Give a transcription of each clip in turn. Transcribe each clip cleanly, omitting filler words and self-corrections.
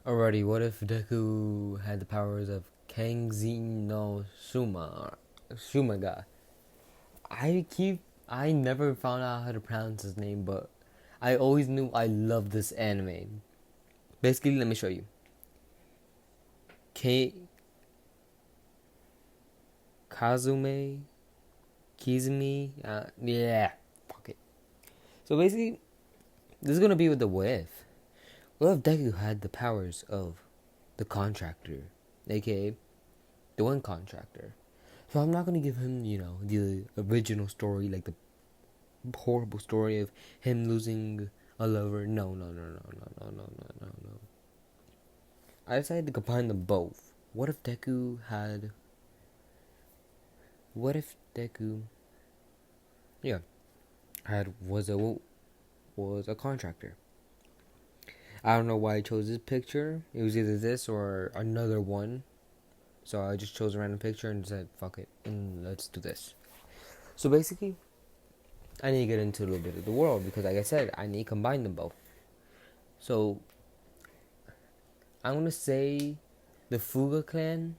Alrighty, what if Deku had the powers of Kangzi no Shumaga? I never found out how to pronounce his name, but I always knew I loved this anime. Basically, let me show you. K Kazume Kizumi, yeah, fuck it. So basically, this is gonna be with the what if. What if Deku had the powers of the contractor, aka the one contractor? So I'm not gonna give him, the original story, like the horrible story of him losing a lover. No, no, no, no, no, no, no, no, no, no. I decided to combine them both. What if Deku had? What if Deku? Yeah, had was a contractor. I don't know why I chose this picture. It was either this or another one. So I just chose a random picture and said, fuck it, and let's do this. So basically, I need to get into a little bit of the world because, like I said, I need to combine them both. So I'm gonna say the Fuga clan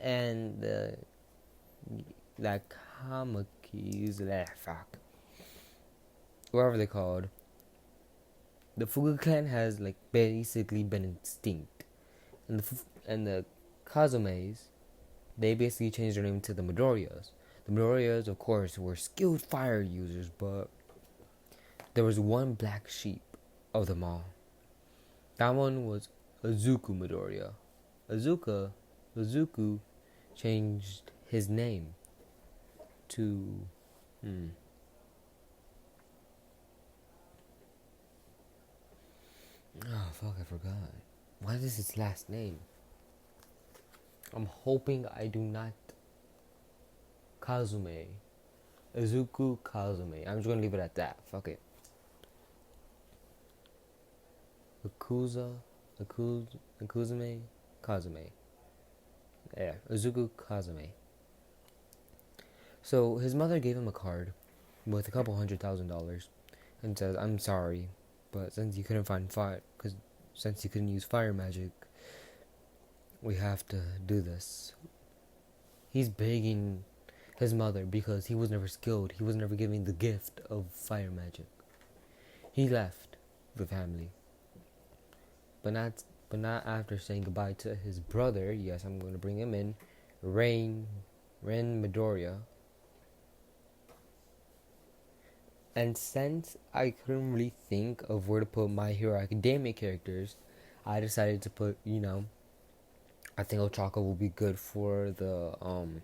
and the Kamakis, fuck, whatever they're called. The Fuga clan has like basically been extinct, and the Kazumes, they basically changed their name to the Midoriyas. The Midoriyas, of course, were skilled fire users, but there was one black sheep of them all. That one was Izuku Midoriya. Izuku changed his name to oh fuck, I forgot. What is his last name? I'm hoping I do not Kazume. Izuku Kazume. I'm just gonna leave it at that. Fuck it. Akuzume Kazume. Yeah, Izuku Kazume. So his mother gave him a card with a couple $100,000 and says, "I'm sorry, but since you couldn't find fire, since you couldn't use fire magic, we have to do this." He's begging his mother because he was never skilled. He was never given the gift of fire magic. He left the family, but not after saying goodbye to his brother. Yes, I'm going to bring him in, Ren Midoriya. And since I couldn't really think of where to put My Hero Academia characters, I decided to put, I think Ochaka will be good for the, I'm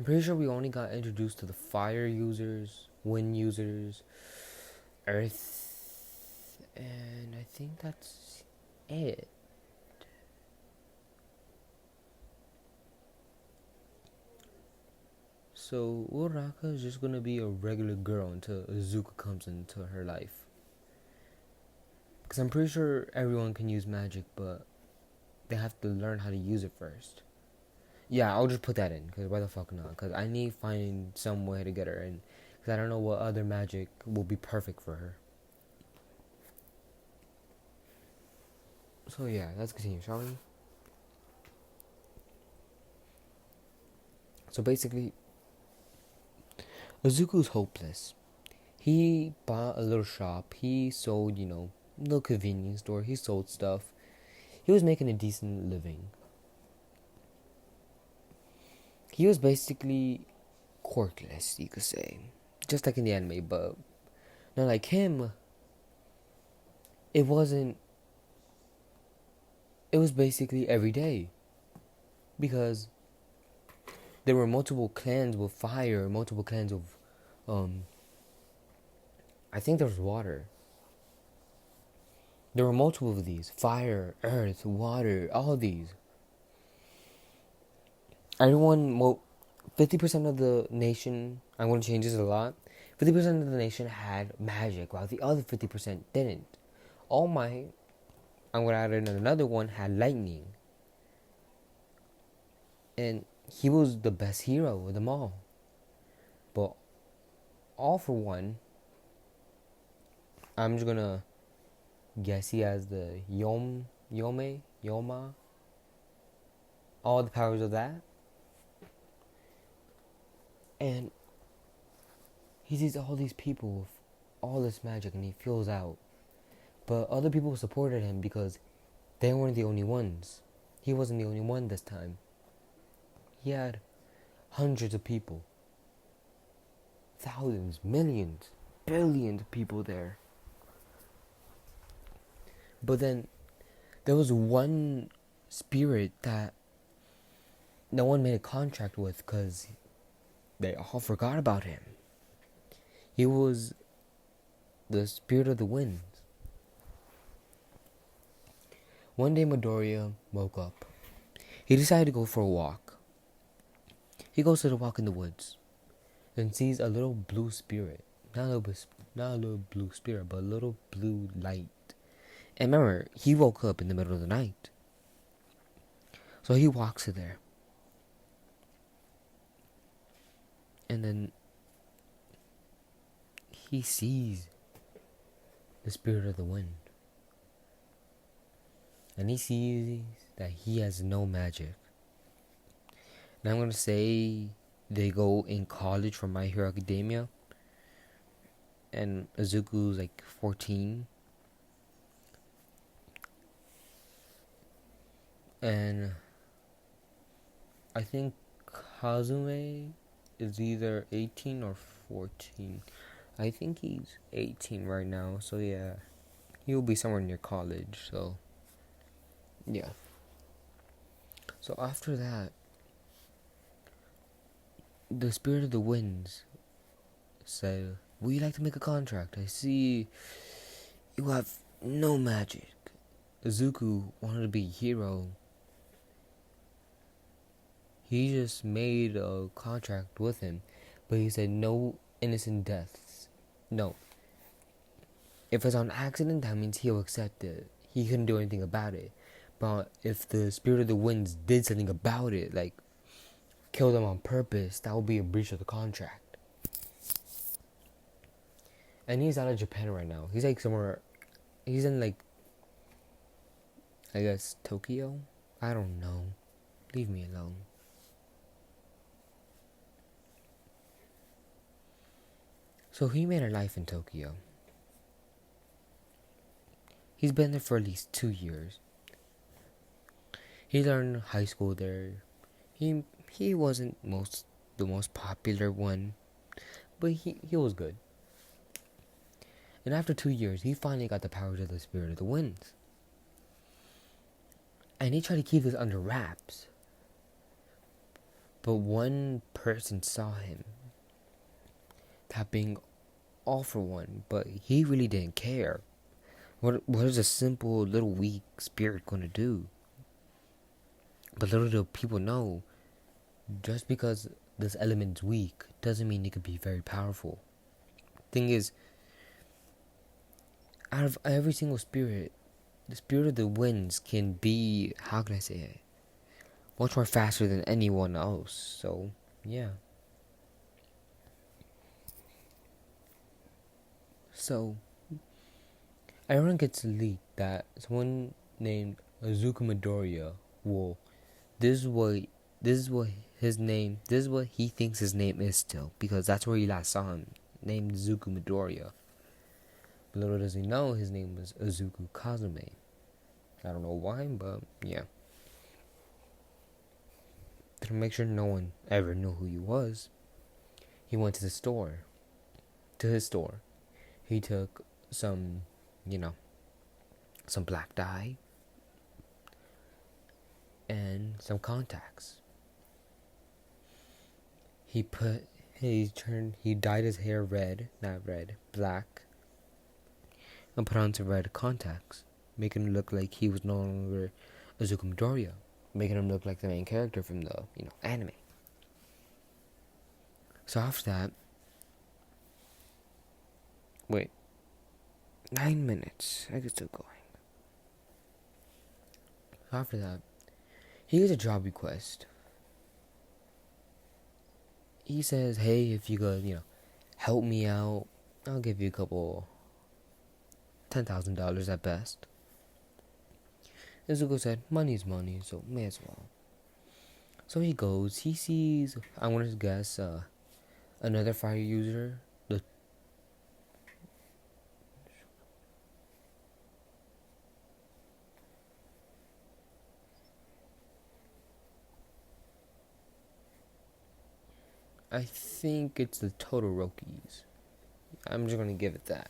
pretty sure we only got introduced to the fire users, wind users, earth, and I think that's it. So Uraka is just gonna be a regular girl until Izuku comes into her life. Because I'm pretty sure everyone can use magic, but they have to learn how to use it first. Yeah, I'll just put that in, because why the fuck not? Because I need to find some way to get her in. Because I don't know what other magic will be perfect for her. So yeah, let's continue, shall we? So basically, Izuku's hopeless. He bought a little shop. He sold, little convenience store. He sold stuff. He was making a decent living. He was basically quirkless, you could say. Just like in the anime, but not like him. It wasn't. It was basically every day. Because there were multiple clans with fire, multiple clans of, I think there was water. There were multiple of these. Fire, earth, water, all of these. Everyone, 50% of the nation, I'm going to change this a lot. 50% of the nation had magic, while the other 50% didn't. All Might, I'm going to add in another one, had lightning. And he was the best hero of them all. But All For One, I'm just going to Yes, he has the Yoma, all the powers of that. And he sees all these people with all this magic and he feels out. But other people supported him because they weren't the only ones. He wasn't the only one this time. He had hundreds of people, thousands, millions, billions of people there. But then there was one spirit that no one made a contract with because they all forgot about him. He was the spirit of the winds. One day Midoriya woke up. He decided to go for a walk. He goes to the walk in the woods and sees a little blue spirit. Not a little blue spirit, but a little blue light. And remember, he woke up in the middle of the night. So he walks to there. And then he sees the spirit of the wind. And he sees that he has no magic. And I'm going to say they go in college from My Hero Academia. And Izuku's like 14. And I think Kazume is either 18 or 14. I think he's 18 right now, so yeah. He'll be somewhere near college, so yeah. So after that, the spirit of the winds said, "Would you like to make a contract? I see you have no magic." Izuku wanted to be a hero. He just made a contract with him, but he said no innocent deaths. No. If it's on accident, that means he'll accept it. He couldn't do anything about it. But if the spirit of the winds did something about it, like kill them on purpose, that would be a breach of the contract. And he's out of Japan right now. He's like somewhere, he's in like, I guess, Tokyo? I don't know. Leave me alone. So he made a life in Tokyo. He's been there for at least 2 years. He learned high school there. He wasn't the most popular one, but he was good. And after 2 years, he finally got the powers of the spirit of the winds. And he tried to keep this under wraps. But one person saw him, that being all for one, but he really didn't care. What is a simple little weak spirit going to do? But little do people know, just because this element's weak doesn't mean it could be very powerful. Thing is, out of every single spirit, the spirit of the winds can be, how can I say it, much more faster than anyone else. So, yeah. So, everyone gets leaked that someone named Izuku Midoriya will. This is what his name. This is what he thinks his name is still, because that's where he last saw him, named Izuku Midoriya. But little does he know, his name was Izuku Kazume. I don't know why, but yeah. To make sure no one ever knew who he was, he went to the store. To his store. He took some, some black dye and some contacts. He dyed his hair red, not red, black, and put on some red contacts, making him look like he was no longer Izuku Midoriya, making him look like the main character from the, anime. So after that, 9 minutes, I could still going. So after that, he gets a job request. He says, "Hey, if you could, help me out, I'll give you a couple $10,000 at best. And Zuko said, money's money, so may as well. So he goes, he sees, I want to guess, another fire user. I think it's the Todorokis. I'm just gonna give it that.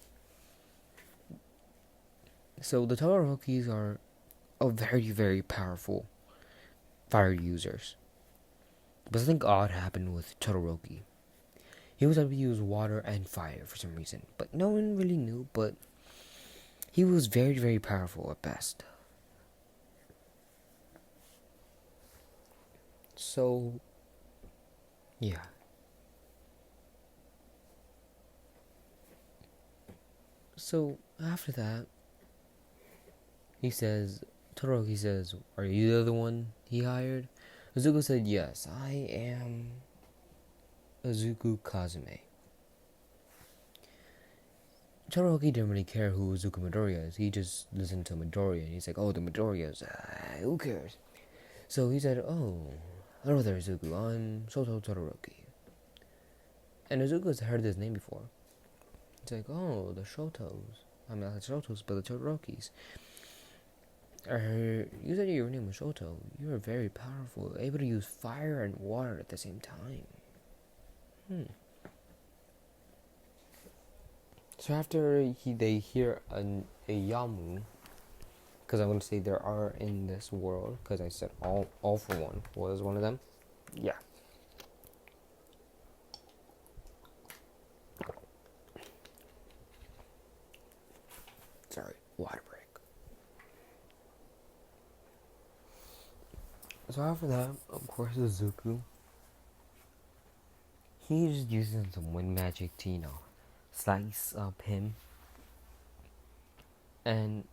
So the Todorokis are very, very powerful fire users. But something odd happened with Todoroki. He was able to use water and fire for some reason, but no one really knew. But he was very, very powerful at best. So, yeah. So after that, Todoroki says, "Are you the other one he hired?" Izuku said, "Yes, I am Izuku Kazumi." Todoroki didn't really care who Izuku Midoriya is. He just listened to Midoriya, and he's like, "Oh, the Midoriyas, who cares?" So he said, "Oh, hello there, Izuku. I'm Shoto Todoroki." And Izuku's heard this name before. He's like, "Oh, the Shotos. I mean, not the Shotos, but the Todorokis. You said your name was Shoto. You are very powerful, able to use fire and water at the same time." So after they hear a Yamu, because I'm going to say there are in this world, because I said all for one was one of them. Yeah. Sorry, water break. So after that, of course, Izuku. He's just using some wind magic to, slice up him. And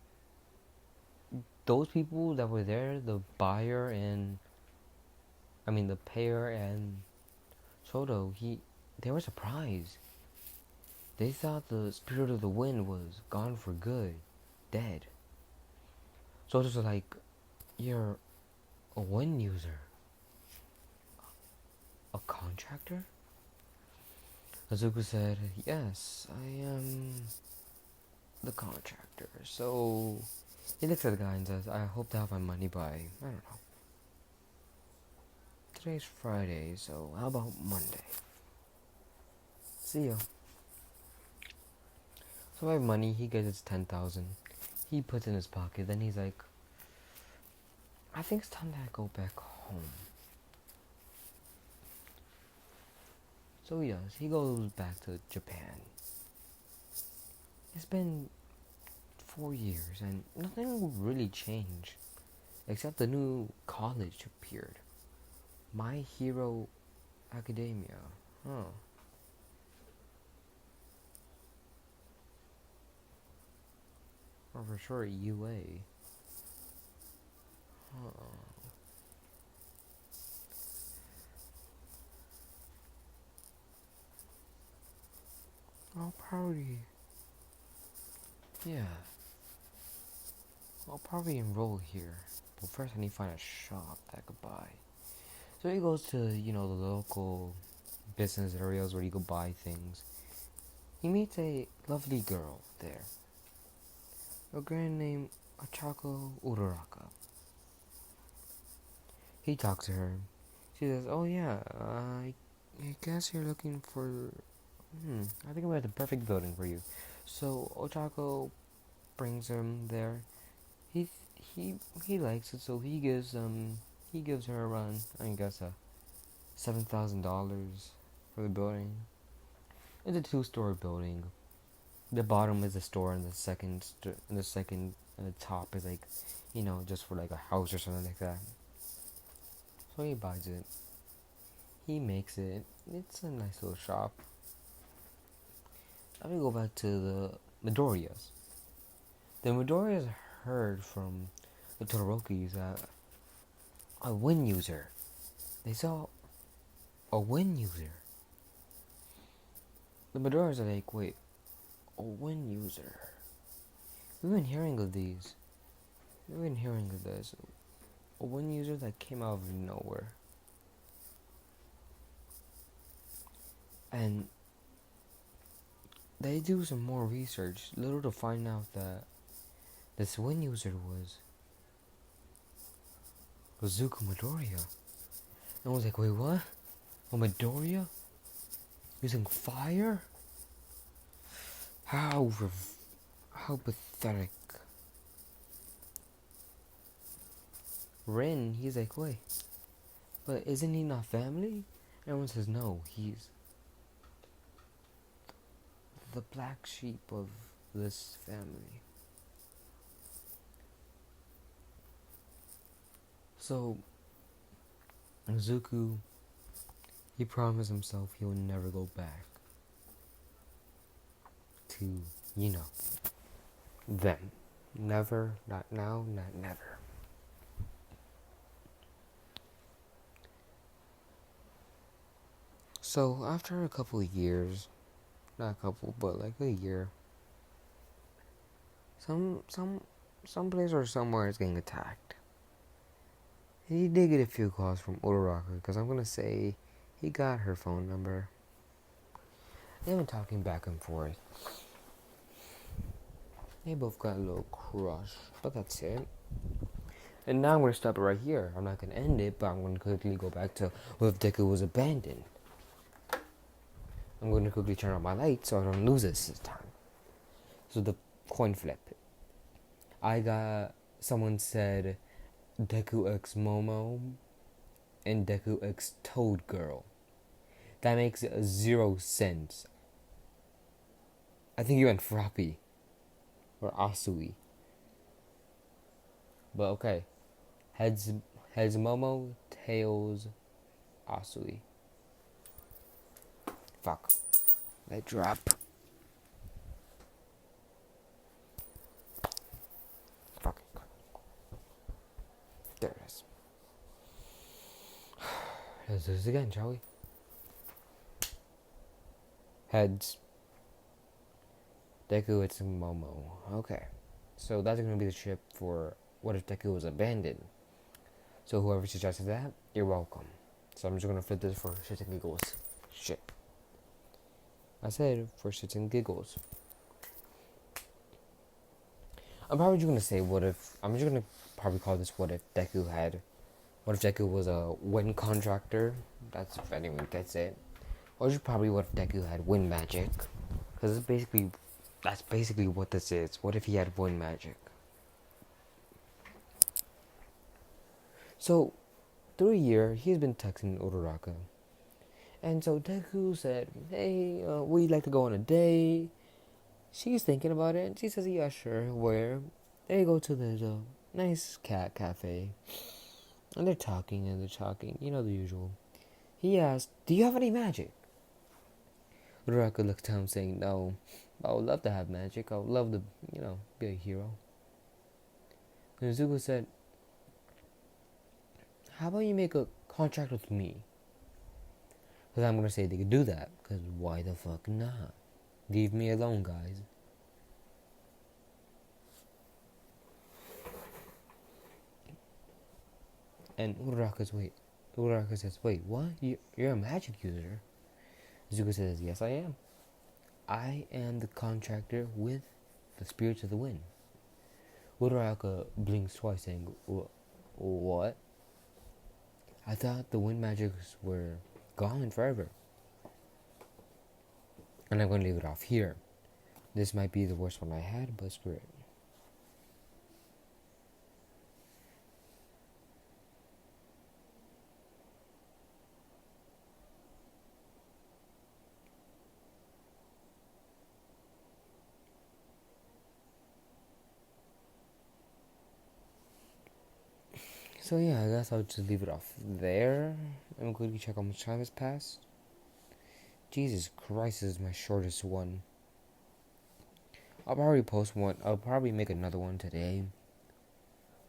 those people that were there, the payer and Shoto, they were surprised. They thought the spirit of the wind was gone for good, dead. Shoto's like, "You're a wind user? A contractor?" Izuku said, "Yes, I am the contractor." So he looks at the guy and says, "I hope to have my money by, I don't know. Today's Friday, so how about Monday? See ya." So I have money, he gets his 10,000. He puts it in his pocket, then he's like, "I think it's time that I go back home." So he does. He goes back to Japan. It's been 4 years and nothing really changed. Except the new college appeared. My Hero Academia. Huh. Or for short, UA. Huh. I'll probably... Yeah. I'll probably enroll here. But first I need to find a shop that I could buy. So he goes to, the local business areas where you could buy things. He meets a lovely girl there. A girl named Ochako Uraraka. He talks to her. She says, "Oh yeah, I guess you're looking for... I think I'm at the perfect building for you." So Ochako brings him there. He he likes it, so he gives her around, I guess, $7,000 for the building. It's a 2-story building. The bottom is a store, and and the top is like, just for like a house or something like that. So he buys it. He makes it. It's a nice little shop. Let me go back to the Midoriyas. The Midoriyas heard from the Todorokis that a wind user. They saw a wind user. The Midoriyas are like, "Wait, a wind user?" We've been hearing of these. We've been hearing of this. One user that came out of nowhere. And they do some more research, little to find out that this one user was Zuko Midoriya. And I was like, wait, what? Oh, Midoriya? Using fire? How pathetic. Rin, he's like, wait, but isn't he not family? Everyone says, no, he's the black sheep of this family. So, Zuko, he promised himself he would never go back to, them. Never, not now, not never. So, after a couple of years, not a couple, but like a year, some place or somewhere is getting attacked. He did get a few calls from Uraraka, because I'm gonna say he got her phone number. They've been talking back and forth. They both got a little crush, but that's it. And now I'm gonna stop it right here. I'm not gonna end it, but I'm gonna quickly go back to what if Deku was abandoned. I'm gonna quickly turn on my light so I don't lose this time. So the coin flip. Someone said Deku X Momo and Deku X Toad Girl. That makes 0 sense. I think you went Froppy. Or Asui. But okay. Heads Momo, tails Asui. Fuck. Let drop. Fuck. There it is. Let's do this again, shall we? Heads. Deku, it's Momo. Okay. So that's going to be the ship for what if Deku was abandoned. So whoever suggested that, you're welcome. So I'm just going to flip this for shits and giggles. Shit. I said for shits and giggles. I'm probably just going to say I'm just going to probably call this what if Deku was a wind contractor. That's if anyone gets it. Or just probably what if Deku had wind magic. Because that's basically what this is. What if he had wind magic? So, through a year, he's been texting Uraraka. And so Deku said, hey, would you like to go on a date? She's thinking about it. And she says, yeah, sure. Where? They go to this nice cat cafe. And they're talking. You know, the usual. He asked, do you have any magic? Uraraka looked at him saying, no. I would love to have magic. I would love to, be a hero. And Zuko said, how about you make a contract with me? Because I'm going to say they could do that. Because why the fuck not? Leave me alone, guys. And Uraraka says, wait, what? You're a magic user? Zuko says, yes, I am. I am the contractor with the spirits of the wind. Uraraka blinks twice, saying, what? I thought the wind magics were gone forever. And I'm going to leave it off here. This might be the worst one I had, but screw it. So yeah, I guess I'll just leave it off there. I'm going to check how much time has passed. Jesus Christ, this is my shortest one. I'll probably post one. I'll probably make another one today.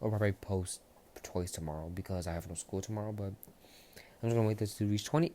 I'll probably post twice tomorrow because I have no school tomorrow. But I'm just going to wait this to reach 20.